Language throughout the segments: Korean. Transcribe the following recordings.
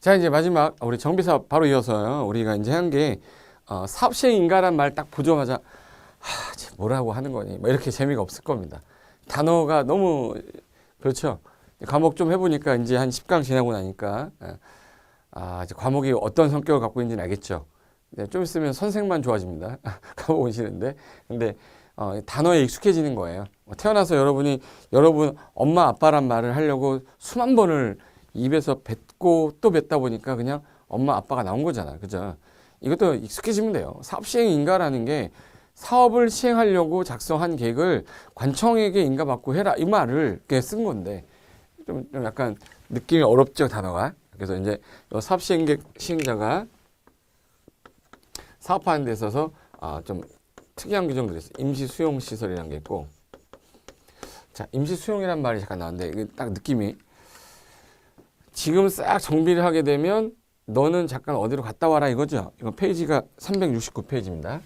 자, 이제 마지막 우리 정비사업 바로 이어서 우리가 이제 한 게 사업 시행 인가란 말 딱 보자마자 쟤 뭐라고 하는 거니? 뭐 이렇게 재미가 없을 겁니다. 단어가 너무 그렇죠. 과목 좀 해보니까 이제 한 10강 지나고 나니까 이제 과목이 어떤 성격을 갖고 있는지는 알겠죠. 네, 좀 있으면 선생만 좋아집니다. 과목 오시는데 근데 단어에 익숙해지는 거예요. 태어나서 여러분 엄마 아빠란 말을 하려고 수만 번을 입에서 뱉고 또 뱉다 보니까 그냥 엄마 아빠가 나온 거잖아. 그죠? 이것도 익숙해지면 돼요. 사업 시행 인가라는 게 사업을 시행하려고 작성한 계획을 관청에게 인가받고 해라 이 말을 쓴 건데 좀 약간 느낌이 어렵죠, 단어가. 그래서 이제 사업 시행자가 사업하는 데 있어서 좀 특이한 규정들이 있어요. 임시 수용 시설이라는 게 있고, 자, 임시 수용이란 말이 잠깐 나왔는데 이게 딱 느낌이 지금 싹 정비를 하게 되면 너는 잠깐 어디로 갔다 와라 이거죠. 이거 페이지가 369페이지입니다.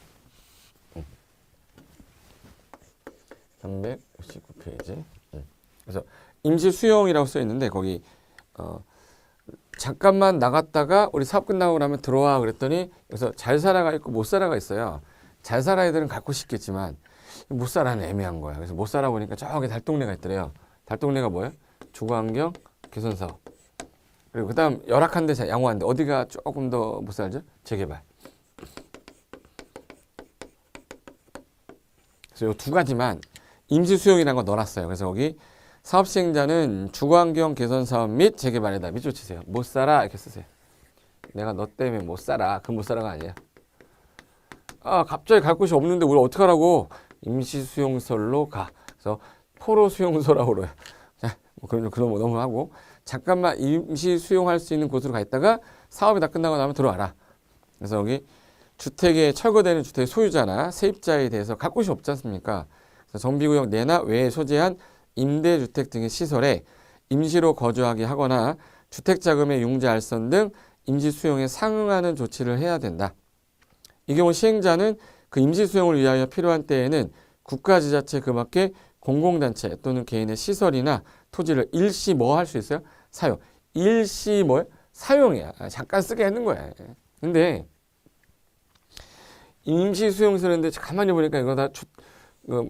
369페이지. 그래서 임시 수용이라고 써 있는데 거기 잠깐만 나갔다가 우리 사업 끝나고 나면 들어와 그랬더니 여기서 잘 살아가 있고 못 살아가 있어요. 잘 살아 애들은 갖고 싶겠지만 못 살아는 애매한 거야. 그래서 못 살아 보니까 저기 달동네가 있더래요. 달동네가 뭐예요? 주거환경 개선 사업. 그리고 그다음 열악한 데 양호한 데 어디가 조금 더 못 살죠? 재개발. 그래서 이 두 가지만 임시 수용이라는 거 넣어놨어요. 그래서 거기 사업 시행자는 주거환경 개선 사업 및 재개발에다 밑줄 치세요. 못 살아 이렇게 쓰세요. 내가 너 때문에 못 살아. 그 못 살아가 아니에요. 갑자기 갈 곳이 없는데 우리 어떡하라고? 임시 수용소로 가. 그래서 포로 수용소라고 그래요. 자, 뭐 그런 거 넘어가고 잠깐만 임시 수용할 수 있는 곳으로 가 있다가 사업이 다 끝나고 나면 들어와라. 그래서 여기 주택에 철거되는 주택의 소유자나 세입자에 대해서 갈 곳이 없지 않습니까? 그래서 정비구역 내나 외에 소재한 임대주택 등의 시설에 임시로 거주하게 하거나 주택자금의 융자 알선 등 임시 수용에 상응하는 조치를 해야 된다. 이 경우 시행자는 그 임시 수용을 위하여 필요한 때에는 국가 지자체 그 밖에 공공단체 또는 개인의 시설이나 토지를 일시 뭐 할 수 있어요? 사용. 일시 뭐예요? 사용이야. 잠깐 쓰게 하는 거야. 근데 임시 수용 쓰는데 가만히 보니까 이거 다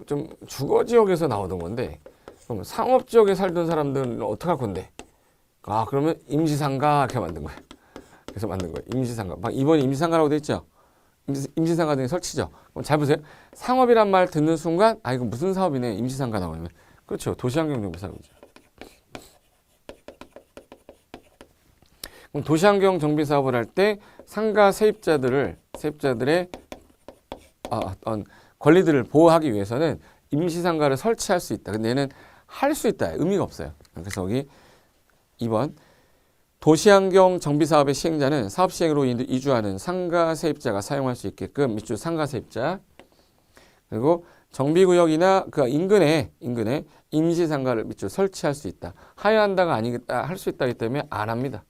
좀 주거 지역에서 나오던 건데 그럼 상업 지역에 살던 사람들은 어떡할 건데? 그러면 임시상가 이렇게 만든 거예요. 그래서 만든 거예요. 임시상가. 막 이번에 임시상가라고 돼 있죠? 임시상가 등에 설치죠. 그럼 잘 보세요. 상업이란 말 듣는 순간 이거 무슨 사업이네. 임시상가 나오면. 그렇죠. 도시환경정비 사업이죠. 그럼 도시환경 정비 사업을 할 때 상가 세입자들의 권리들을 보호하기 위해서는 임시상가를 설치할 수 있다. 근데 얘는 할 수 있다. 의미가 없어요. 그래서 여기 2번 도시환경 정비 사업의 시행자는 사업 시행으로 이주하는 상가 세입자가 사용할 수 있게끔 밑줄 상가 세입자 그리고 정비구역이나 그 인근에 임시상가를 밑줄 설치할 수 있다. 하야 한다가 아니겠다. 할 수 있다기 때문에 안 합니다.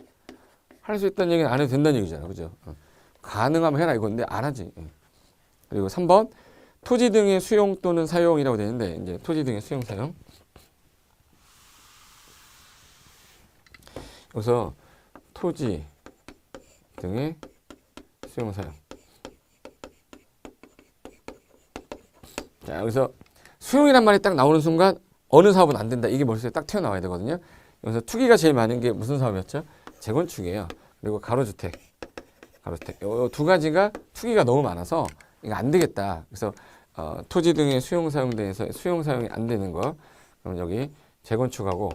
할 수 있다는 얘기는 안 해도 된다는 얘기잖아. 그죠? 가능하면 해라 이건데 안 하지. 그리고 3번 토지 등의 수용 또는 사용이라고 되는데 이제 토지 등의 수용 사용. 여기서 토지 등의 수용 사용. 자, 여기서 수용이란 말이 딱 나오는 순간 어느 사업은 안 된다. 이게 머릿속에 딱 튀어나와야 되거든요. 여기서 투기가 제일 많은 게 무슨 사업이었죠? 재건축이에요. 그리고 가로주택. 이 두 가지가 투기가 너무 많아서 이거 안 되겠다. 그래서 토지 등의 수용 사용대에서 수용 사용이 안 되는 거. 그럼 여기 재건축하고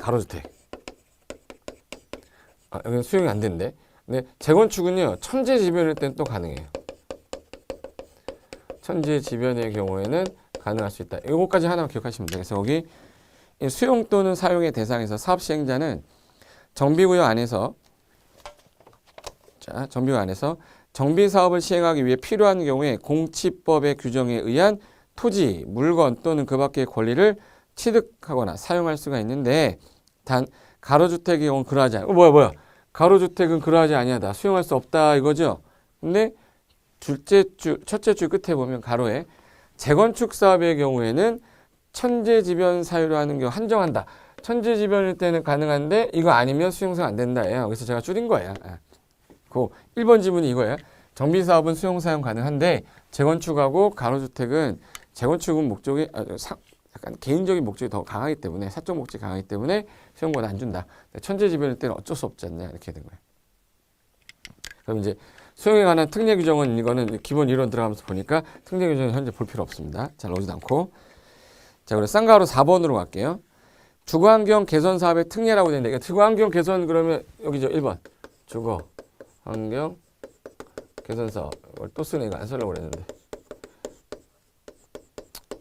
가로주택. 여기는 수용이 안 된대. 근데 재건축은요. 천재지변일 땐 또 가능해요. 천재지변의 경우에는 가능할 수 있다. 이거까지 하나 기억하시면 돼요. 그래서 여기 수용 또는 사용의 대상에서 사업 시행자는 정비구역 안에서 정비 사업을 시행하기 위해 필요한 경우에 공치법의 규정에 의한 토지, 물건 또는 그 밖의 권리를 취득하거나 사용할 수가 있는데 단 가로주택의 경우는 그러하지 않아. 뭐야? 가로주택은 그러하지 아니하다. 수용할 수 없다 이거죠. 근데 첫째 줄 끝에 보면 가로에 재건축 사업의 경우에는 천재지변 사유로 하는 경우 한정한다. 천재지변일 때는 가능한데 이거 아니면 수용사가 안 된다예요. 그래서 제가 줄인 거예요. 그 1번 지문이 이거예요. 정비사업은 수용사용 가능한데 재건축하고 간호주택은 재건축은 목적이 약간 개인적인 목적이 더 강하기 때문에 사적 목적이 강하기 때문에 수용권 안 준다. 천재지변일 때는 어쩔 수 없지 않냐 이렇게 된 거예요. 그럼 이제 수용에 관한 특례 규정은 이거는 기본 이론 들어가면서 보니까 특례 규정은 현재 볼 필요 없습니다. 잘 나오지도 않고. 자, 그럼 쌍가로 4번으로 갈게요. 주거환경 개선 사업의 특례라고 되는데 이거 주거환경 개선 그러면 여기죠 1번 주거환경 개선 사업 이걸 또 쓰네. 이거 안 쓰려고 그랬는데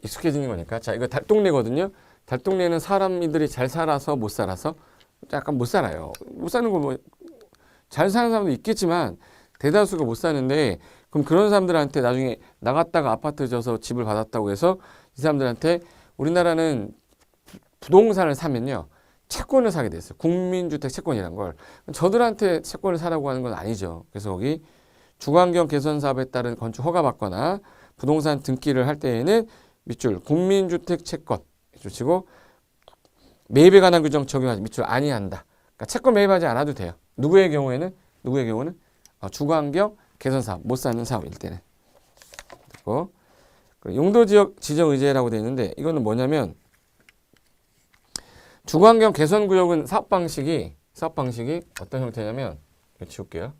익숙해지는 거니까. 자, 이거 달동네거든요. 달동네는 사람들이 잘 살아서 못 살아서 약간 못 살아요. 못 사는 거 뭐 잘 사는 사람도 있겠지만 대다수가 못 사는데 그럼 그런 사람들한테 나중에 나갔다가 아파트 져서 집을 받았다고 해서 이 사람들한테 우리나라는 부동산을 사면요 채권을 사게 됐어요. 국민주택 채권이란 걸. 저들한테 채권을 사라고 하는 건 아니죠. 그래서 거기 주거환경 개선 사업에 따른 건축 허가받거나 부동산 등기를 할 때에는 밑줄 국민주택 채권 치고 매입에 관한 규정 적용하지 밑줄 아니한다. 그러니까 채권 매입하지 않아도 돼요. 누구의 경우에는 주거환경 개선 사업 못 사는 사업일 때는. 그리고 용도지역 지정 의제라고 되어 있는데 이거는 뭐냐면 주거환경 개선구역은 사업 방식이 어떤 형태냐면 이거 지울게요.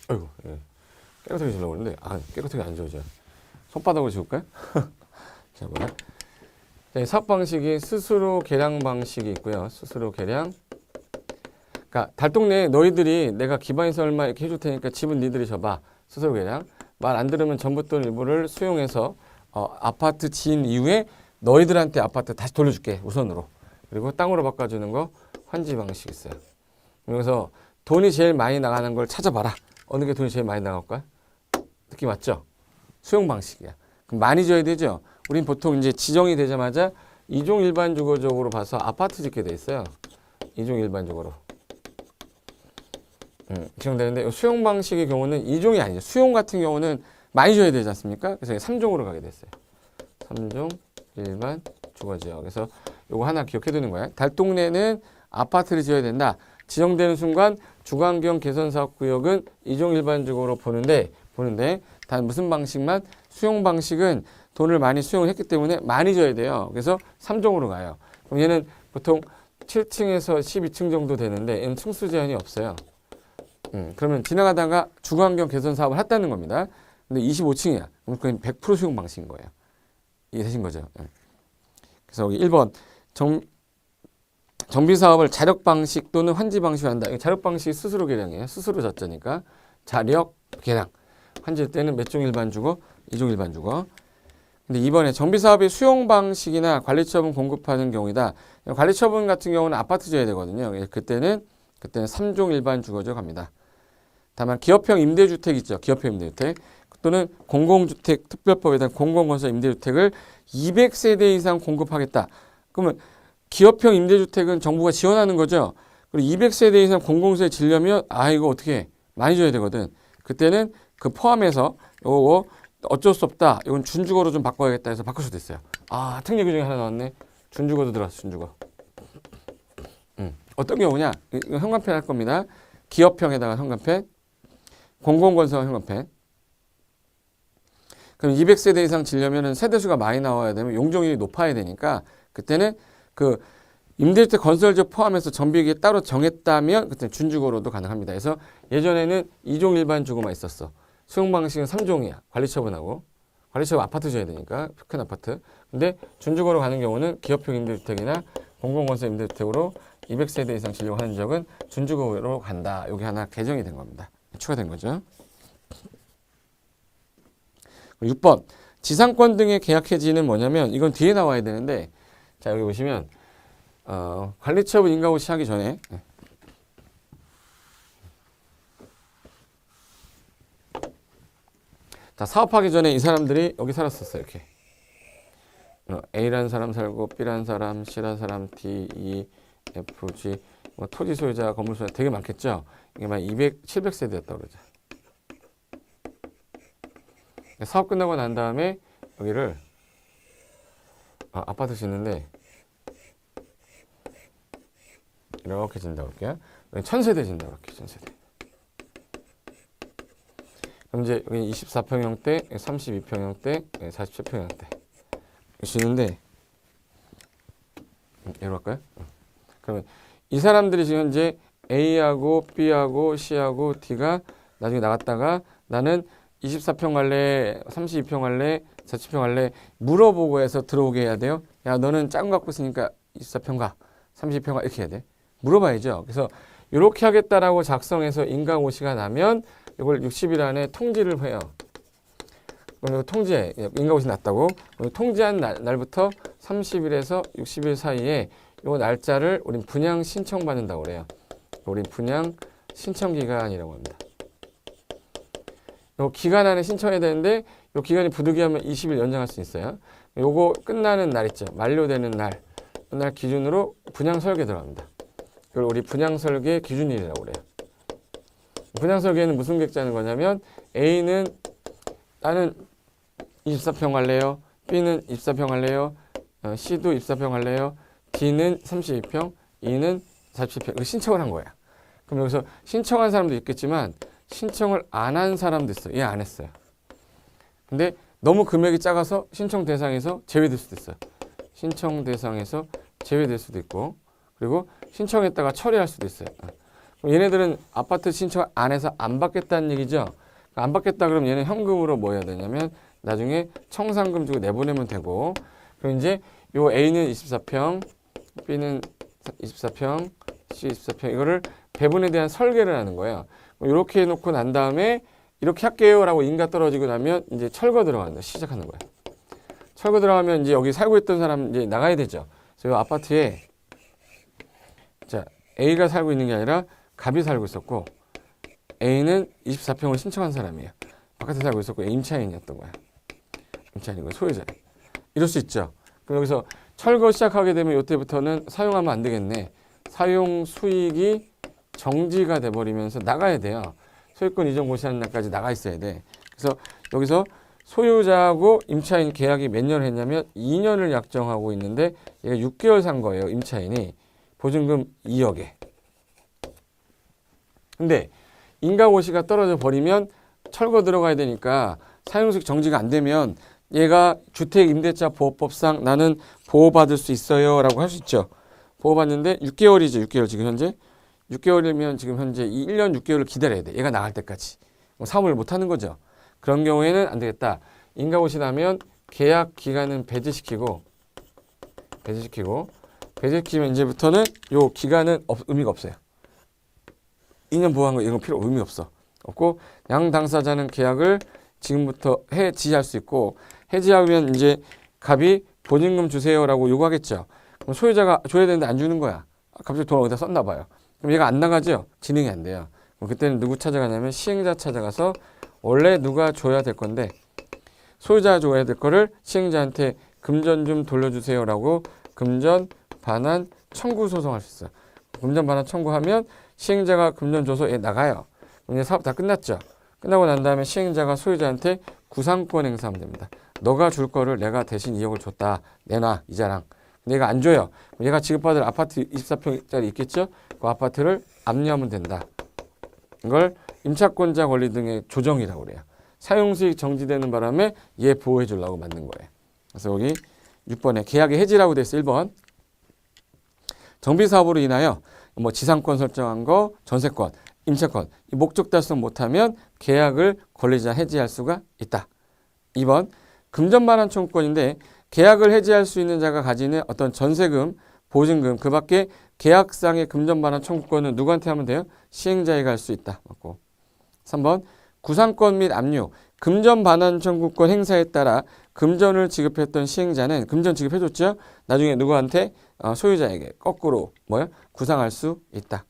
아이고 깨끗하게 지우려고 했는데 깨끗하게 안 지워져요. 손바닥으로 지울까요? 자, 뭐야? 사업 방식이 스스로 계량 방식이 있고요. 스스로 계량. 그러니까 달동네 너희들이 내가 기반시설 얼마 이렇게 해줄 테니까 집은 니들이 져봐. 스스로 계량. 말 안 들으면 전부 또는 일부를 수용해서 아파트 지은 이후에 너희들한테 아파트 다시 돌려줄게. 우선으로. 그리고 땅으로 바꿔주는 거 환지 방식 있어요. 그래서 돈이 제일 많이 나가는 걸 찾아봐라. 어느 게 돈이 제일 많이 나갈까? 느낌 맞죠? 수용 방식이야. 그럼 많이 줘야 되죠? 우린 보통 이제 지정이 되자마자 2종 일반 주거적으로 봐서 아파트 짓게 돼 있어요. 2종 일반적으로. 지정되는데 수용 방식의 경우는 2종이 아니죠. 수용 같은 경우는 많이 줘야 되지 않습니까? 그래서 3종으로 가게 됐어요. 3종 일반 주거지역. 그래서 요거 하나 기억해 두는 거예요. 달동네는 아파트를 지어야 된다. 지정되는 순간 주거환경 개선사업구역은 2종 일반적으로 보는데 단 무슨 방식만 수용 방식은 돈을 많이 수용을 했기 때문에 많이 줘야 돼요. 그래서 3종으로 가요. 그럼 얘는 보통 7층에서 12층 정도 되는데 얘는 층수 제한이 없어요. 그러면 지나가다가 주거환경 개선 사업을 했다는 겁니다. 근데 25층이야. 그럼 그건 100% 수용 방식인 거예요. 이해되신 거죠? 그래서 여기 1번 정비 사업을 자력 방식 또는 환지 방식으로 한다. 자력 방식이 스스로 계량이에요. 스스로 졌자니까 자력 계량. 환지일 때는 몇 종 일반 주거? 2종 일반 주거. 근데 이번에 정비 사업의 수용 방식이나 관리처분 공급하는 경우이다. 관리처분 같은 경우는 아파트 지어야 되거든요. 그때는 3종 일반 주거죠 갑니다. 다만 기업형 임대주택 있죠. 기업형 임대주택 또는 공공주택 특별법에 대한 공공건설 임대주택을 200세대 이상 공급하겠다. 그러면 기업형 임대주택은 정부가 지원하는 거죠. 그리고 200세대 이상 공공세에 지려면 이거 어떻게 해? 많이 줘야 되거든. 그때는 그 포함해서 요거 어쩔 수 없다. 이건 준주거로 좀 바꿔야겠다 해서 바꿀 수도 있어요. 특례 규정이 하나 나왔네. 준주거도 들어왔어. 준주거. 어떤 경우냐? 이거 현관펜 할 겁니다. 기업형에다가 현관펜, 공공건설 현관펜. 그럼 200세대 이상 지려면은 세대수가 많이 나와야 되면 용적률이 높아야 되니까 그때는 그 임대주택 건설적 포함해서 정비기에 따로 정했다면 그때 준주거로도 가능합니다. 그래서 예전에는 2종 일반 주거만 있었어. 수용 방식은 3종이야. 관리처분하고. 관리처분 아파트 줘야 되니까 큰 아파트. 근데 준주거로 가는 경우는 기업형 임대주택이나 공공건설 임대주택으로 200세대 이상 지려고 하는 적은 준주거로 간다. 여기 하나 개정이 된 겁니다. 추가된 거죠. 6번 지상권 등의 계약 해지는 뭐냐면 이건 뒤에 나와야 되는데 자 여기 보시면 관리처분 인가고 시하기 전에 자 사업하기 전에 이 사람들이 여기 살았었어요. 이렇게 A라는 사람 살고 B라는 사람, C라는 사람, D, E, F, G 토지 소유자, 건물 소유자 되게 많겠죠. 이게 막 200, 700세대였다고 그러죠. 사업 끝나고 난 다음에 여기를 아파트 짓는데 이렇게 진다고 할게요. 여기 1000세대 진다고 할게요. 1000세대. 그럼 이제 여기 24평형대, 32평형대, 47평형대 짓는데 이리로 할까요? 그러면 이 사람들이 지금 현재 A하고 B하고 C하고 D가 나중에 나갔다가 나는 24평 할래, 32평 할래, 47평 할래 물어보고 해서 들어오게 해야 돼요. 야, 너는 작은 거 갖고 있으니까 24평 가, 30평 가 이렇게 해야 돼. 물어봐야죠. 그래서 이렇게 하겠다라고 작성해서 인가고시가 나면 이걸 60일 안에 통지를 해요. 그럼 통지해. 인가고시 났다고. 통지한 날부터 30일에서 60일 사이에 이 날짜를 우린 분양 신청 받는다고 그래요. 우린 분양 신청 기간이라고 합니다. 요 기간 안에 신청해야 되는데 요 기간이 부득이하면 20일 연장할 수 있어요. 요거 끝나는 날 있죠. 만료되는 날. 그날 기준으로 분양 설계 들어갑니다. 그걸 우리 분양 설계 기준일이라고 그래요. 분양 설계는 무슨 계획자는 거냐면 A는 나는 24평 할래요. B는 24평 할래요. C도 24평 할래요. D는 32평, E는 47평. 신청을 한 거야. 그럼 여기서 신청한 사람도 있겠지만 신청을 안 한 사람도 있어요. 얘 안 했어요. 근데 너무 금액이 작아서 신청 대상에서 제외될 수도 있어요. 신청 대상에서 제외될 수도 있고 그리고 신청했다가 처리할 수도 있어요. 그럼 얘네들은 아파트 신청 안 해서 안 받겠다는 얘기죠. 안 받겠다 그러면 얘는 현금으로 뭐 해야 되냐면 나중에 청산금 주고 내보내면 되고 그럼 이제 요 A는 24평, B는 24평, C 24평 이거를 배분에 대한 설계를 하는 거예요. 이렇게 해놓고 난 다음에 이렇게 할게요라고 인가 떨어지고 나면 이제 철거 들어간다. 시작하는 거예요. 철거 들어가면 이제 여기 살고 있던 사람 이제 나가야 되죠. 그래서 이 아파트에 자 A가 살고 있는 게 아니라 갑이 살고 있었고 A는 24평을 신청한 사람이에요. 바깥에 살고 있었고 임차인이었던 거야. 임차인이고 소유자. 이럴 수 있죠. 그럼 여기서 철거 시작하게 되면 이때부터는 사용하면 안 되겠네. 사용 수익이 정지가 돼버리면서 나가야 돼요. 소유권 이전 고시하는 날까지 나가 있어야 돼. 그래서 여기서 소유자하고 임차인 계약이 몇 년을 했냐면 2년을 약정하고 있는데 얘가 6개월 산 거예요. 임차인이. 보증금 2억에. 근데 인가고시가 떨어져 버리면 철거 들어가야 되니까 사용수익 정지가 안 되면 얘가 주택임대차 보호법상 나는 보호받을 수 있어요 라고 할 수 있죠. 보호받는데 6개월이죠. 6개월 지금 현재. 6개월이면 지금 현재 1년 6개월을 기다려야 돼. 얘가 나갈 때까지. 사업을 못하는 거죠. 그런 경우에는 안 되겠다. 인가고시 나면 계약 기간은 배제시키면 이제부터는 요 기간은 의미가 없어요. 2년 보호한 거 이런 거 의미 없고 양 당사자는 계약을 지금부터 해지할 수 있고 해지하면 이제 갑이 보증금 주세요라고 요구하겠죠. 그럼 소유자가 줘야 되는데 안 주는 거야. 갑자기 돈 어디다 썼나 봐요. 그럼 얘가 안 나가죠. 진행이 안 돼요. 그럼 그때는 누구 찾아가냐면 시행자 찾아가서 원래 누가 줘야 될 건데 소유자가 줘야 될 거를 시행자한테 금전 좀 돌려주세요라고 금전 반환 청구 소송할 수 있어요. 금전 반환 청구하면 시행자가 금전 줘서 얘 나가요. 그럼 이제 사업 다 끝났죠. 끝나고 난 다음에 시행자가 소유자한테 구상권 행사하면 됩니다. 너가 줄 거를 내가 대신 2억을 줬다. 내놔 이자랑. 근데 얘가 안 줘요. 얘가 지급받을 아파트 24평짜리 있겠죠? 그 아파트를 압류하면 된다. 이걸 임차권자 권리 등의 조정이라고 그래요. 사용수익 정지되는 바람에 얘 보호해 주려고 만든 거예요. 그래서 여기 6번에 계약의 해지라고 돼 있어. 1번. 정비사업으로 인하여 뭐 지상권 설정한 거, 전세권, 임차권 이 목적 달성 못하면 계약을 권리자 해지할 수가 있다. 2번. 금전반환 청구권인데 계약을 해지할 수 있는 자가 가지는 어떤 전세금, 보증금 그 밖에 계약상의 금전반환 청구권은 누구한테 하면 돼요? 시행자에게 할 수 있다. 맞고. 3번. 구상권 및 압류, 금전반환 청구권 행사에 따라 금전을 지급했던 시행자는 금전 지급해줬죠? 나중에 누구한테? 소유자에게 거꾸로 구상할 수 있다.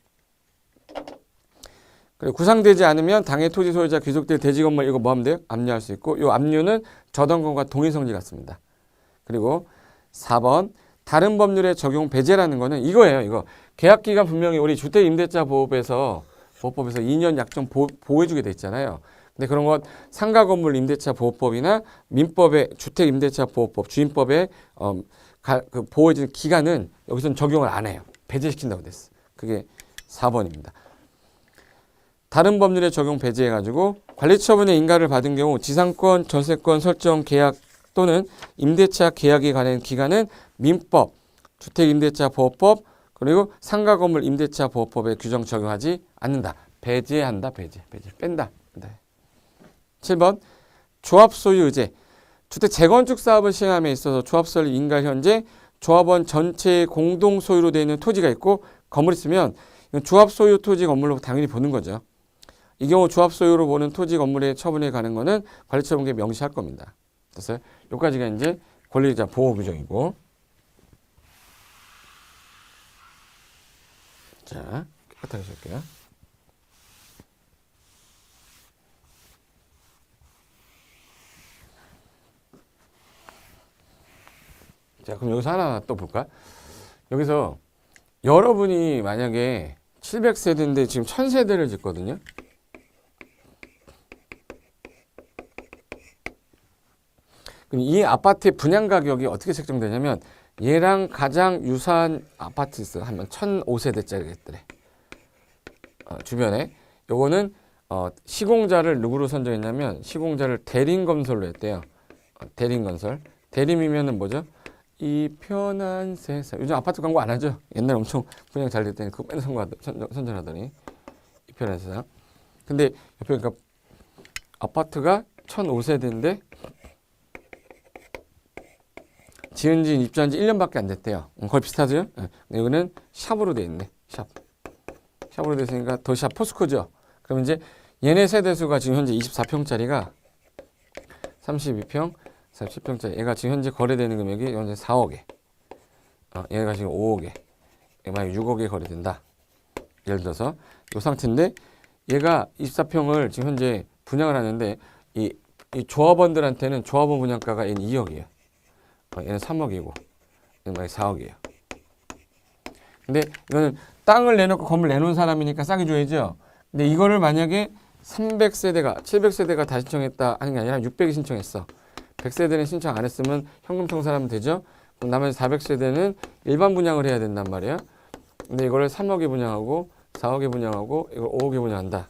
그리고 구상되지 않으면 당해 토지 소유자 귀속될 대지 건물 이거 뭐 하면 돼요? 압류할 수 있고 이 압류는 저당권과 동일성질 같습니다. 그리고 4번 다른 법률의 적용 배제라는 거는 이거예요. 이거 계약기간 분명히 우리 주택임대차 보호법에서 2년 약정 보호해주게 돼 있잖아요. 근데 그런 것 상가 건물 임대차 보호법이나 민법의 주택 임대차 보호법, 주임법에 그 보호해주는 기간은 여기서는 적용을 안 해요. 배제시킨다고 됐어. 그게 4번입니다. 다른 법률에 적용 배제해가지고 관리처분의 인가를 받은 경우 지상권, 전세권 설정 계약 또는 임대차 계약에 관한 기간은 민법, 주택임대차 보호법, 그리고 상가 건물 임대차 보호법의 규정 적용하지 않는다. 배제한다. 배제. 뺀다. 네. 7번 조합 소유 의제. 주택 재건축 사업을 시행함에 있어서 조합 설립 인가 현재 조합원 전체의 공동 소유로 되어 있는 토지가 있고 건물이 있으면 조합 소유 토지 건물로 당연히 보는 거죠. 이 경우 조합 소유로 보는 토지 건물의 처분에 관한 거는 관리처분계에 명시할 겁니다. 됐어요? 여기까지가 이제 권리자 보호 규정이고. 자, 깨끗하게 쓸게요. 자, 그럼 여기서 하나 또 볼까? 여기서 여러분이 만약에 700세대인데 지금 1000세대를 짓거든요. 그럼 이 아파트의 분양 가격이 어떻게 책정되냐면 얘랑 가장 유사한 아파트 하면 1005세대짜리겠더래. 주변에 요거는 시공자를 누구로 선정했냐면 시공자를 대림건설로 했대요. 대림건설. 대림이면은 뭐죠? 이 편한 세상. 요즘 아파트 광고 안 하죠? 옛날에 엄청 분양 잘 됐더니 그거 맨날 선전하더니 이 편한 세상. 근데 옆에 그러니까 아파트가 1005세대인데 지은 지 입주한 지 1년밖에 안 됐대요. 거의 비슷하죠? 네. 여기는 샵으로 돼 있네. 샵으로 돼 있으니까 더 샵 포스코죠. 그럼 이제 얘네 세대수가 지금 현재 24평짜리가 32평, 47평짜리. 얘가 지금 현재 거래되는 금액이 현재 4억에. 얘가 지금 5억에. 만약 6억에 거래된다. 예를 들어서 이 상태인데 얘가 24평을 지금 현재 분양을 하는데 이 조합원들한테는 조합원 분양가가 얘는 2억이에요. 얘는 3억이고 얘는 4억이에요. 근데 이거는 땅을 내놓고 건물 내놓은 사람이니까 싸게 줘야죠. 근데 이거를 만약에 300세대가 700세대가 다 신청했다 하는 게 아니라 600이 신청했어. 100세대는 신청 안 했으면 현금 청산하면 되죠. 그럼 나머지 400세대는 일반 분양을 해야 된단 말이야. 근데 이거를 3억에 분양하고 4억에 분양하고 이걸 5억에 분양한다.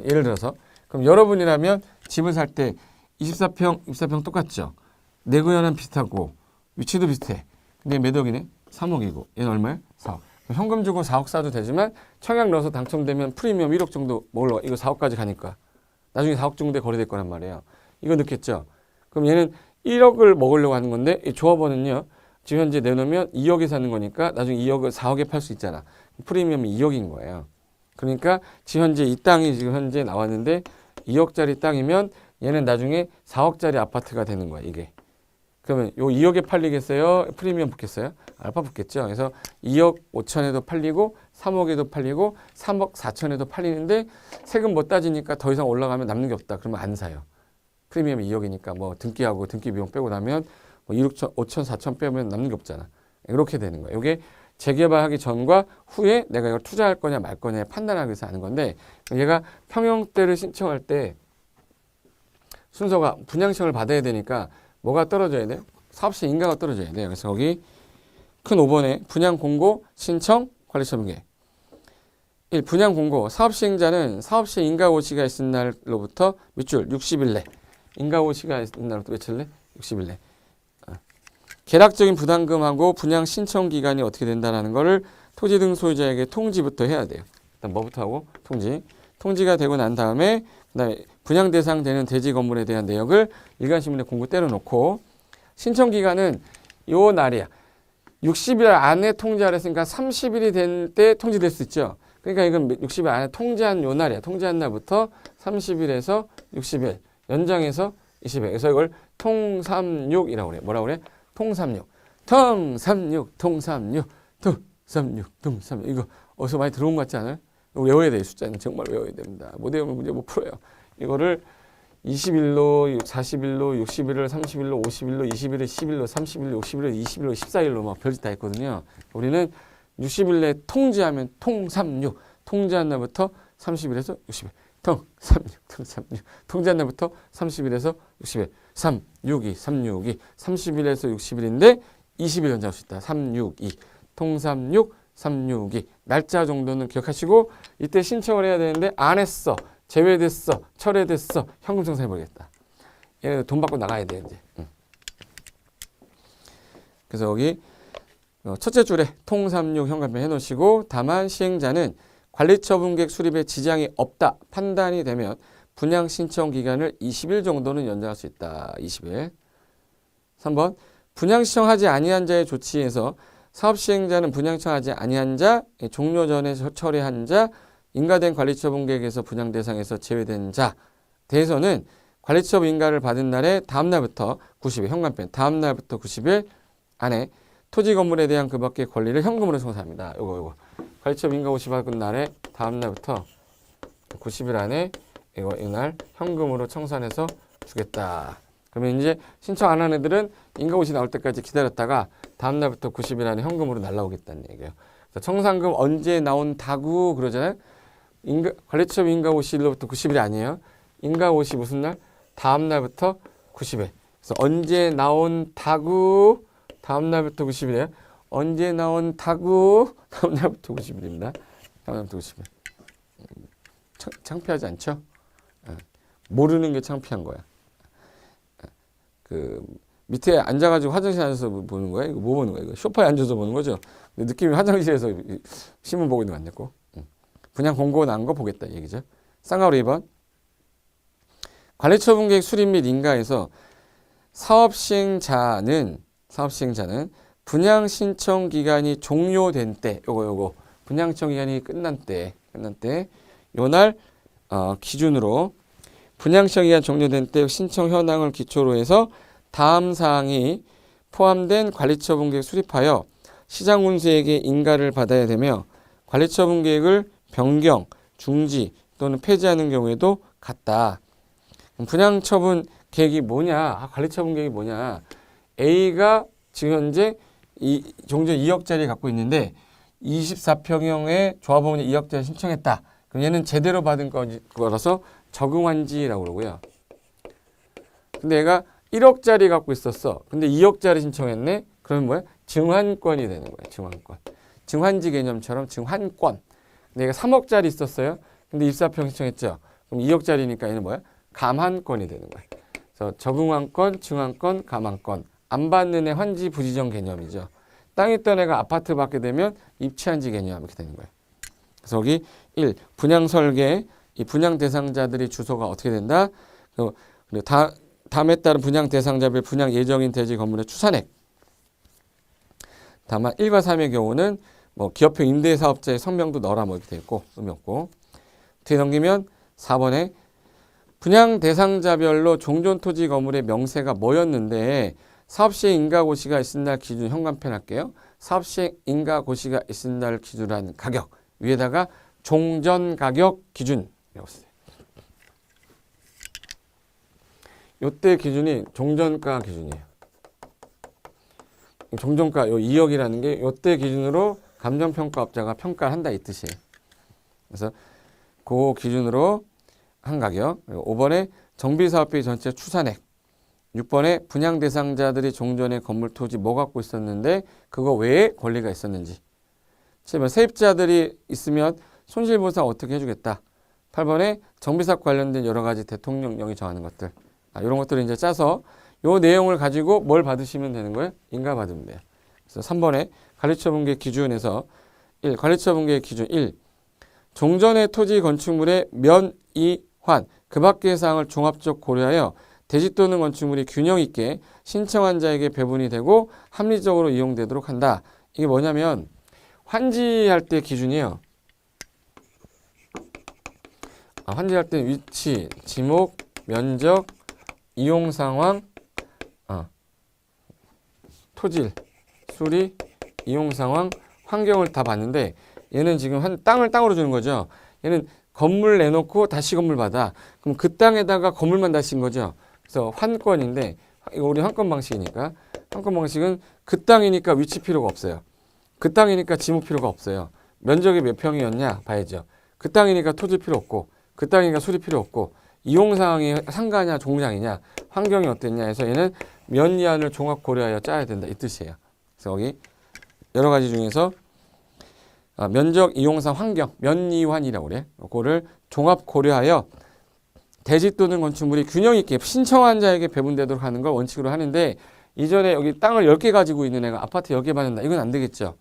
예를 들어서 그럼 여러분이라면 집을 살 때 24평 똑같죠. 내구현은 비슷하고 위치도 비슷해. 근데 몇 억이네? 3억이고 얘는 얼마야? 4억. 현금 주고 4억 사도 되지만 청약 넣어서 당첨되면 프리미엄 1억 정도 먹으러 이거 4억까지 가니까 나중에 4억 정도에 거래될 거란 말이에요. 이거 넣겠죠. 그럼 얘는 1억을 먹으려고 하는 건데 이 조합원은요. 지금 현재 내놓으면 2억에 사는 거니까 나중에 2억을 4억에 팔 수 있잖아. 프리미엄이 2억인 거예요. 그러니까 지금 현재 이 땅이 지금 현재 나왔는데 2억짜리 땅이면 얘는 나중에 4억짜리 아파트가 되는 거야. 이게. 그러면 요 2억에 팔리겠어요? 프리미엄 붙겠어요? 알파 붙겠죠. 그래서 2억 5천에도 팔리고 3억에도 팔리고 3억 4천에도 팔리는데 세금 못 따지니까 더 이상 올라가면 남는 게 없다. 그러면 안 사요. 프리미엄이 2억이니까 뭐 등기하고 등기 비용 빼고 나면 뭐 2억 5천 4천 빼면 남는 게 없잖아. 이렇게 되는 거예요. 이게 재개발하기 전과 후에 내가 이걸 투자할 거냐 말 거냐 판단하기 위해서 하는 건데 얘가 평형대를 신청할 때 순서가 분양청을 받아야 되니까 뭐가 떨어져야 돼요? 사업시 인가가 떨어져야 돼요. 그래서 거기 큰 5번에 분양 공고, 신청, 관리처분계. 1. 분양 공고. 사업 시행자는 사업 시행 인가 고시가 있은 날로부터 밑줄 60일 내. 인가 고시가 있는 날로부터 며칠 내? 60일 내. 계략적인 부담금하고 분양 신청 기간이 어떻게 된다는 거를 토지 등 소유자에게 통지부터 해야 돼요. 일단 뭐부터 하고? 통지. 통지가 되고 난 다음에 그다음에 분양 대상 되는 대지 건물에 대한 내역을 일간신문에 공고 때려놓고 신청 기간은 요 날이야. 60일 안에 통지하라 했으니까 30일이 된 때 통지될 수 있죠. 그러니까 이건 60일 안에 통지한 요 날이야. 통지한 날부터 30일에서 60일 연장해서 20일. 그래서 이걸 통삼육이라고 그래. 뭐라고 그래? 통삼육. 통삼육. 이거 어디서 많이 들어온 것 같지 않아요? 외워야 돼요. 숫자는 정말 외워야 됩니다. 못 외우면 문제 못 풀어요. 이거를 20일로, 40일로, 60일로, 30일로, 50일로, 20일로, 10일로, 30일로, 60일로, 20일로, 14일로 막 별짓 다 했거든요. 우리는 60일 내에 통지하면 통삼육. 통지한 날부터 30일에서 60일. 통36 통지한 날부터 30일에서 60일 362 30일에서 60일인데 20일 연장할 수 있다. 362 통36 362 날짜 정도는 기억하시고 이때 신청을 해야 되는데 안 했어. 제외됐어. 철회됐어. 현금 청산해버리겠다. 얘네 돈 받고 나가야 돼 이제. 그래서 여기 첫째 줄에 통36 현관편 해놓으시고 다만 시행자는 관리처분계획 수립에 지장이 없다 판단이 되면 분양 신청 기간을 20일 정도는 연장할 수 있다. 20일. 3번 분양 신청하지 아니한 자의 조치에서 사업 시행자는 분양 신청하지 아니한 자, 종료 전에 철회한 자, 인가된 관리처분계획에서 분양 대상에서 제외된 자 대해서는 관리처분 인가를 받은 날에 다음 날부터 90일 현관편 다음 날부터 90일 안에 토지 건물에 대한 그 밖의 권리를 현금으로 청산합니다. 요거 관리처분 인가 50일 받은 날에 다음 날부터 90일 안에 이날 현금으로 청산해서 주겠다. 그러면 이제 신청 안 한 애들은 인가 50이 나올 때까지 기다렸다가 다음 날부터 90일 안에 현금으로 날라오겠다는 얘기예요. 청산금 언제 나온다고 그러잖아요. 관리처분 인가 50일로부터 90일이 아니에요. 인가 50 무슨 날? 다음 날부터 90일. 그래서 언제 나온다고 다음 날부터 90일이에요. 언제 나온다고 다음 날부터 90일입니다. 다음 날부터 90일. 창피하지 않죠? 모르는 게 창피한 거야. 그 밑에 앉아가지고 화장실 앉아서 보는 거야? 이거 뭐 보는 거야? 이거 소파에 앉아서 보는 거죠? 느낌이 화장실에서 신문 보고 있는 거 같냐고? 분양 공고 난 거 보겠다 이 얘기죠. 쌍가루 2번. 관리처분계획 수립 및 인가에서 사업시행자는 분양 신청 기간이 종료된 때, 요거 분양 신청 기간이 끝난 때, 요날 기준으로 분양 신청 기간 종료된 때 신청 현황을 기초로 해서 다음 사항이 포함된 관리처분계획 수립하여 시장군수에게 인가를 받아야 되며 관리처분계획을 변경, 중지 또는 폐지하는 경우에도 같다. 분양처분 계획이 뭐냐? 관리처분 계획이 뭐냐? A가 지금 현재 종전 2억짜리 갖고 있는데 24평형의 조합원이 2억짜리 신청했다. 그럼 얘는 제대로 받은 거라서 적응한지라고 그러고요. 근데 얘가 1억짜리 갖고 있었어. 근데 2억짜리 신청했네. 그러면 뭐야? 증환권이 되는 거야. 증환권. 증환지 개념처럼 증환권. 근데 얘가 3억짜리 있었어요. 근데 24평 신청했죠. 그럼 2억짜리니까 얘는 뭐야? 감환권이 되는 거예요. 그래서 적응환권, 증환권, 감환권. 안 받는 애 환지 부지정 개념이죠. 땅 있던 애가 아파트 받게 되면 입치한지 개념 이렇게 되는 거예요. 그래서 여기 1. 분양 설계, 이 분양 대상자들이 주소가 어떻게 된다? 그리고 다음에 따른 분양 대상자별 분양 예정인 대지 건물의 추산액. 다만 1과 3의 경우는 뭐 기업형 임대사업자의 성명도 넣어라 뭐 이렇게 돼 있고 의미 없고. 뒤에 넘기면 4번에 분양 대상자별로 종전 토지 건물의 명세가 뭐였는데 사업시행 인가고시가 있은 날 기준 현관편 할게요. 사업시행 인가고시가 있은 날 기준한 가격 위에다가 종전 가격 기준이라고 써요. 요때 기준이 종전가 기준이에요. 종전가 요 2억이라는 게 요때 기준으로 감정평가업자가 평가를 한다 이 뜻이에요. 그래서 그 기준으로 한 가격. 5번에 정비사업비 전체 추산액. 6번에 분양 대상자들이 종전에 건물 토지 뭐 갖고 있었는데 그거 외에 권리가 있었는지. 7번 세입자들이 있으면 손실보상 어떻게 해주겠다. 8번에 정비사업 관련된 여러 가지 대통령령이 정하는 것들. 이런 것들을 이제 짜서 요 내용을 가지고 뭘 받으시면 되는 거예요? 인가 받으면 돼요. 그래서 3번에 관리처분계획 기준에서 1. 관리처분계획 기준 1. 종전의 토지 건축물의 면이환 그 밖의 사항을 종합적 고려하여 대지 또는 건축물이 균형 있게 신청한 자에게 배분이 되고 합리적으로 이용되도록 한다. 이게 뭐냐면 환지할 때 기준이에요. 환지할 때 위치, 지목, 면적, 이용 상황, 토질, 수리, 이용 상황, 환경을 다 봤는데 얘는 지금 땅을 땅으로 주는 거죠. 얘는 건물 내놓고 다시 건물 받아. 그럼 그 땅에다가 건물만 다시 인 거죠. 그래서 환권인데 이거 우리 환권 방식이니까 환권 방식은 그 땅이니까 위치 필요가 없어요. 그 땅이니까 지목 필요가 없어요. 면적이 몇 평이었냐 봐야죠. 그 땅이니까 토지 필요 없고 그 땅이니까 수리 필요 없고 이용사항이 상가냐 종장이냐 환경이 어땠냐 해서 얘는 면이안을 종합 고려하여 짜야 된다 이 뜻이에요. 그래서 여기 여러 가지 중에서 면적, 이용상, 환경, 면이환이라고 그래. 그거를 종합 고려하여 대지 또는 건축물이 균형 있게 신청한 자에게 배분되도록 하는 걸 원칙으로 하는데 이전에 여기 땅을 10개 가지고 있는 애가 아파트 10개 받는다. 이건 안 되겠죠.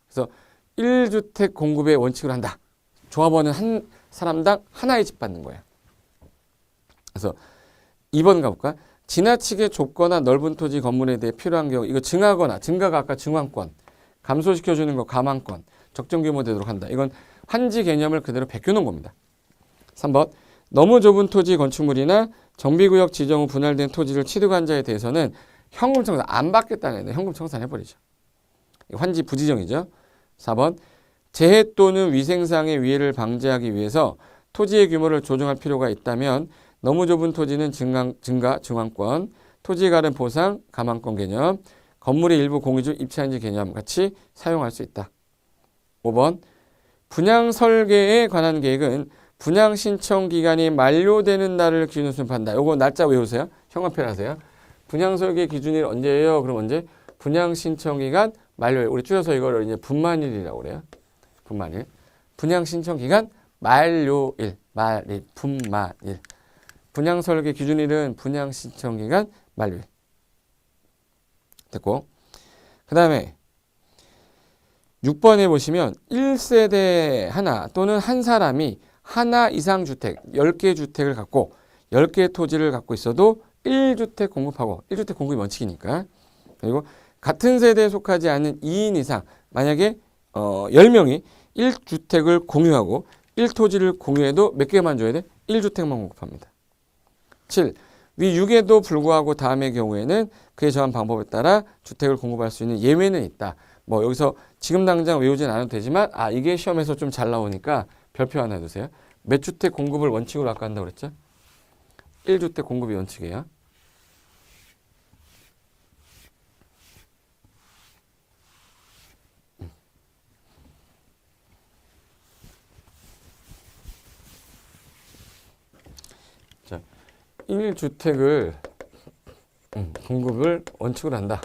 그래서 1주택 공급의 원칙으로 한다. 조합원은 한 사람당 하나의 집 받는 거예요. 그래서 2번 가볼까? 지나치게 좁거나 넓은 토지 건물에 대해 필요한 경우 이거 증하거나 증가가 아까 증환권 감소시켜주는 거 감환권 적정 규모 되도록 한다. 이건 환지 개념을 그대로 베껴놓은 겁니다. 3번 너무 좁은 토지 건축물이나 정비구역 지정 후 분할된 토지를 취득한 자에 대해서는 현금 청산 안 받겠다는 애는 현금 청산해버리죠. 환지 부지정이죠. 4번 재해 또는 위생상의 위해를 방지하기 위해서 토지의 규모를 조정할 필요가 있다면 너무 좁은 토지는 증가, 증환권, 토지에 관한 보상, 감환권 개념, 건물의 일부 공유주 입찰인지 개념 같이 사용할 수 있다. 5번 분양 설계에 관한 계획은 분양 신청 기간이 만료되는 날을 기준으로 수립한다. 요거 날짜 외우세요. 형광펜 하세요. 분양 설계 기준이 언제예요? 그럼 언제? 분양 신청 기간 만료일. 우리 줄여서 이거를 이제 분만일이라고 그래요. 분만일. 분양 신청 기간 만료일. 말일. 분만일. 분양 설계 기준일은 분양 신청 기간 만료일. 됐고. 그 다음에 6번에 보시면 1세대 하나 또는 한 사람이 하나 이상 주택, 10개 주택을 갖고 10개의 토지를 갖고 있어도 1주택 공급하고 1주택 공급이 원칙이니까. 그리고 같은 세대에 속하지 않는 2인 이상 만약에 10명이 1주택을 공유하고 1토지를 공유해도 몇 개만 줘야 돼? 1주택만 공급합니다. 7. 위 6에도 불구하고 다음의 경우에는 그에 정한 방법에 따라 주택을 공급할 수 있는 예외는 있다. 뭐 여기서 지금 당장 외우진 않아도 되지만 이게 시험에서 좀 잘 나오니까 별표 하나 해두세요. 몇 주택 공급을 원칙으로 아까 한다고 그랬죠? 1주택 공급이 원칙이에요. 자, 1주택을 공급을 원칙으로 한다.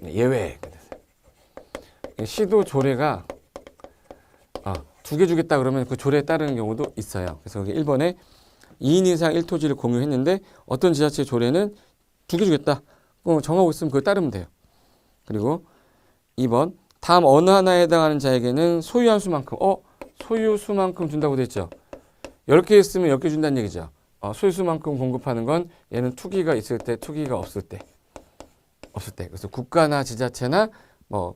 예외. 시도 조례가 2개 주겠다 그러면 그 조례에 따르는 경우도 있어요. 그래서 여기 1번에 2인 이상 1토지를 공유했는데 어떤 지자체 조례는 2개 주겠다. 정하고 있으면 그걸 따르면 돼요. 그리고 2번 다음 어느 하나에 해당하는 자에게는 소유한 수만큼 소유 수만큼 준다고 돼 있죠. 10개 있으면 10개 준다는 얘기죠. 소유 수만큼 공급하는 건 얘는 투기가 있을 때 투기가 없을 때 그래서 국가나 지자체나 뭐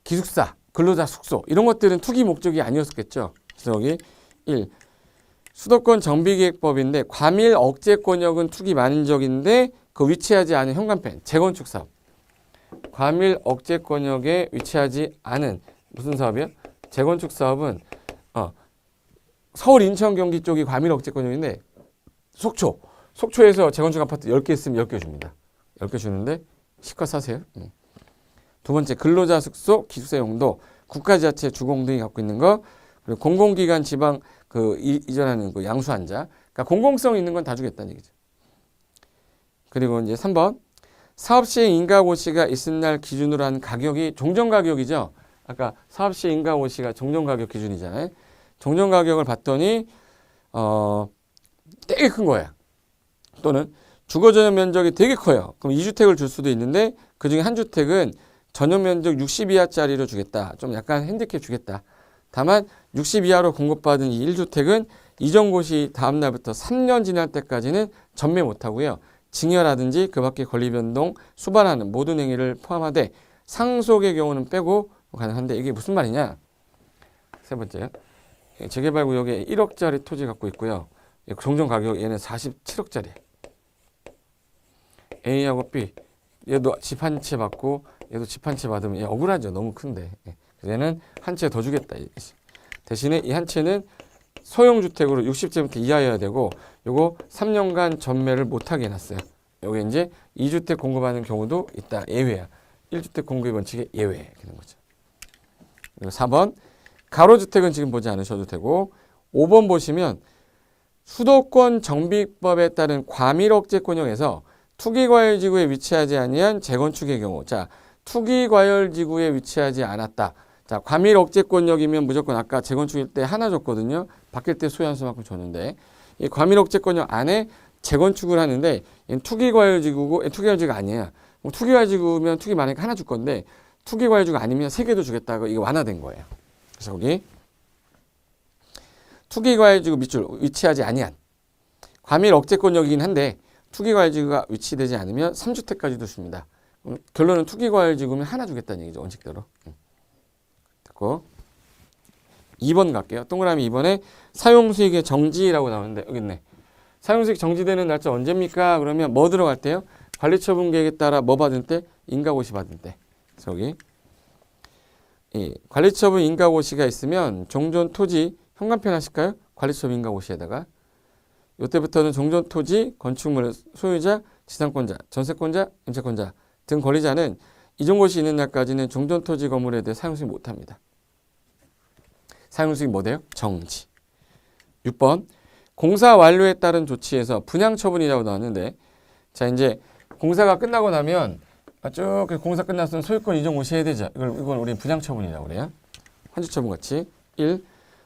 기숙사 근로자 숙소 이런 것들은 투기 목적이 아니었겠죠. 그래서 여기 1. 수도권 정비계획법인데 과밀 억제권역은 투기 만인적인데 그 위치하지 않은 현관펜 재건축 사업. 과밀 억제권역에 위치하지 않은 무슨 사업이요? 재건축 사업은 서울 인천 경기 쪽이 과밀 억제권역인데 속초에서 재건축 아파트 10개 있으면 10개 줍니다. 10개 주는데 실컷 사세요. 두 번째 근로자 숙소 기숙사 용도 국가지자체 주공 등이 갖고 있는 거 그리고 공공기관 지방 이전하는 양수환자 그러니까 공공성 있는 건 다 주겠다는 얘기죠. 그리고 이제 3번 사업시행 인가고시가 있은 날 기준으로 한 가격이 종전가격이죠. 아까 사업시행 인가고시가 종전가격 기준이잖아요. 종전가격을 봤더니 되게 큰 거야. 또는 주거전용 면적이 되게 커요. 그럼 2주택을 줄 수도 있는데 그중에 한 주택은 전용 면적 60 이하짜리로 주겠다. 좀 약간 핸디캡 주겠다. 다만 60 이하로 공급받은 이 1주택은 이전고시 다음 날부터 3년 지날 때까지는 전매 못하고요. 징여라든지 그 밖에 권리변동, 수반하는 모든 행위를 포함하되 상속의 경우는 빼고 가능한데 이게 무슨 말이냐? 세 번째, 재개발구역에 1억짜리 토지 갖고 있고요. 종전가격 얘는 47억짜리. A하고 B, 얘도 집 한 채 받고 얘도 집 한 채 받으면 얘 억울하죠. 너무 큰데. 얘는 한 채 더 주겠다. 대신에 이 한 채는 소형주택으로 60제곱미터 이하여야 되고 요거 3년간 전매를 못하게 해놨어요. 요게 이제 2주택 공급하는 경우도 있다. 예외야. 1주택 공급의 원칙의 예외. 그런 거죠. 그리고 4번 가로주택은 지금 보지 않으셔도 되고 5번 보시면 수도권 정비법에 따른 과밀억제권역에서 투기과열지구에 위치하지 아니한 재건축의 경우, 자 투기과열지구에 위치하지 않았다. 자 과밀억제권역이면 무조건 아까 재건축일 때 하나 줬거든요. 바뀔 때 소요한수만큼 줬는데 이 과밀억제권역 안에 재건축을 하는데 투기과열지구고 투기과열지구가 아니에요. 투기과열지구면 투기 많으니까 하나 줄 건데 투기과열지구가 아니면 3개도 주겠다고 이게 완화된 거예요. 그래서 여기 투기과열지구 밑줄 위치하지 아니한 과밀억제권역이긴 한데 투기과열지구가 위치되지 않으면 3주택까지도 줍니다. 결론은 투기과열지구면 하나 주겠다는 얘기죠. 원칙대로. 됐고 2번 갈게요. 동그라미 2번에 사용수익의 정지라고 나오는데 여기 있네. 사용수익 정지되는 날짜 언제입니까? 그러면 뭐 들어갈 때요? 관리처분 계획에 따라 뭐 받은 때? 인가고시 받은 때. 그래서 여기 관리처분 인가고시가 있으면 종전 토지 현관편 하실까요? 관리처분 인가고시에다가 이때부터는 종전 토지, 건축물 소유자, 지상권자, 전세권자, 임차권자 등 권리자는 이종고시 있는 날까지는 종전 토지 건물에 대해 사용수익 못합니다. 사용수익 뭐 돼요? 정지. 6번 공사 완료에 따른 조치에서 분양처분이라고 나왔는데 자 이제 공사가 끝나고 나면 쭉 공사 끝났으면 소유권 이전 고시해야 되죠. 이걸 우리 분양처분이라고 그래요. 환주처분 같이 1.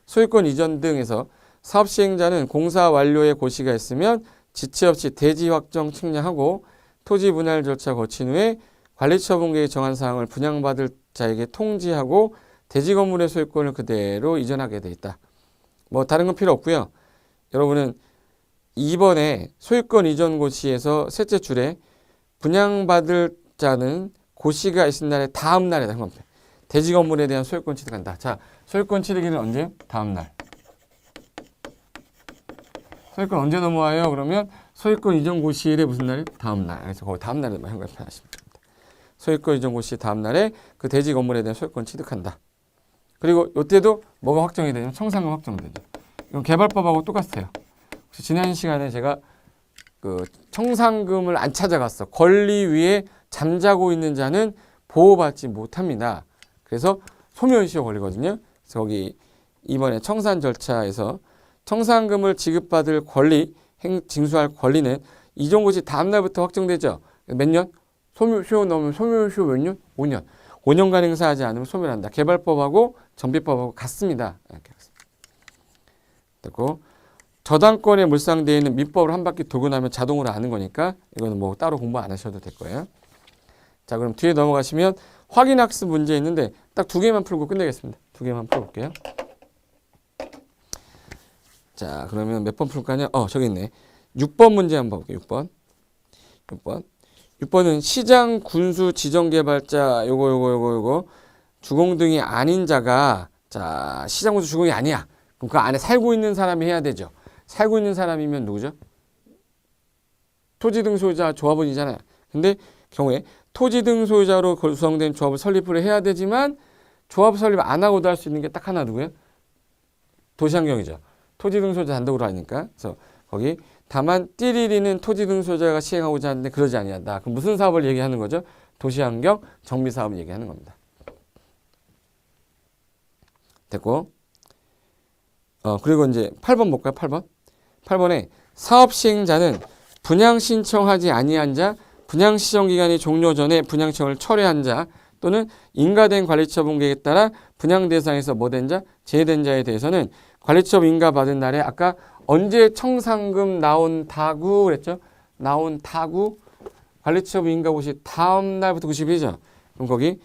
소유권 이전 등에서 사업 시행자는 공사 완료의 고시가 있으면 지체 없이 대지 확정 측량하고 토지 분할 절차 거친 후에 관리처분 계획 정한 사항을 분양받을 자에게 통지하고 대지 건물의 소유권을 그대로 이전하게 돼 있다. 뭐 다른 건 필요 없고요. 여러분은 2번에 소유권 이전 고시에서 셋째 줄에 분양받을 자는 고시가 있은 날의 다음 날에다 한 겁니다. 대지 건물에 대한 소유권 취득한다. 자, 소유권 취득일은 언제? 다음 날. 소유권 언제 넘어와요? 그러면 소유권 이전 고시일에 무슨 날이? 다음 날. 그래서 거기 다음 날에 현관 편하시면 됩니다. 소유권 이전 고시 다음 날에 그 대지 건물에 대한 소유권 취득한다. 그리고 이때도 뭐가 확정이 되냐면 청산금 확정되죠. 이건 개발법하고 똑같아요. 지난 시간에 제가 그 청산금을 안 찾아갔어. 권리 위에 잠자고 있는 자는 보호받지 못합니다. 그래서 소멸시효 걸리거든요. 그래서 거기 이번에 청산 절차에서 청산금을 지급받을 권리, 징수할 권리는 이종고시 다음 날부터 확정되죠. 몇 년? 소멸시효 넣으면 소멸시효 몇 년? 5년. 5년간 행사하지 않으면 소멸한다. 개발법하고 정비법하고 같습니다. 이렇게 됐고 저당권에 물상되어 있는 민법을 한 바퀴 돌고 나면 자동으로 아는 거니까 이거는 뭐 따로 공부 안 하셔도 될 거예요. 자, 그럼 뒤에 넘어가시면 확인학습 문제 있는데 딱 2개만 풀고 끝내겠습니다. 2개만 풀어볼게요. 자, 그러면 몇 번 풀까요? 저기 있네. 6번 문제 한번 볼게요. 6번은 시장, 군수, 지정개발자 요거 주공 등이 아닌 자가 자 시장, 군수, 주공이 아니야. 그럼 그 안에 살고 있는 사람이 해야 되죠. 살고 있는 사람이면 누구죠? 토지 등 소유자 조합원이잖아요. 근데 경우에 토지 등 소유자로 구성된 조합을 설립을 해야 되지만 조합 설립 안 하고도 할 수 있는 게 딱 하나 누구예요? 도시환경이죠. 토지 등 소유자 단독으로 하니까. 그래서 거기 다만 띠리리는 토지 등 소유자가 시행하고자 하는데 그러지 아니한다. 그럼 무슨 사업을 얘기하는 거죠? 도시환경 정비 사업을 얘기하는 겁니다. 됐고. 그리고 이제 8번 볼까요? 8번에 사업 시행자는 분양 신청하지 아니한 자, 분양 시정 기간이 종료 전에 분양 신청을 철회한 자 또는 인가된 관리처분 계획에 따라 분양 대상에서 뭐된 자, 제외된 자에 대해서는 관리처분 인가 받은 날에 아까 언제 청산금 나온다고 그랬죠? 나온다고 관리처분 인가 고시 다음 날부터 90일이죠. 그럼 거기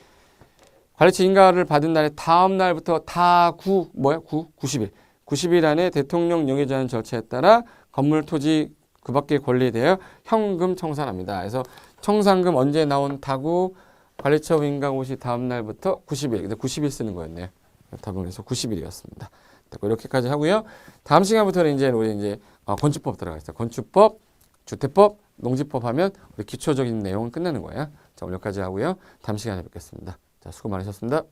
관리처분 인가를 받은 날에 다음 날부터 다구 뭐야? 90일. 90일 안에 대통령 영의정한 절차에 따라 건물 토지 그 밖의 권리에 대하여 현금 청산합니다. 그래서 청산금 언제 나온다고 관리처분 인가 고시 다음 날부터 90일. 근데 90일 쓰는 거였네요. 답은 그래서 90일이었습니다. 이렇게까지 하고요. 다음 시간부터는 이제 우리 이제 건축법 들어가겠습니다. 건축법, 주택법, 농지법 하면 우리 기초적인 내용은 끝나는 거예요. 자, 오늘 여기까지 하고요. 다음 시간에 뵙겠습니다. 자, 수고 많으셨습니다.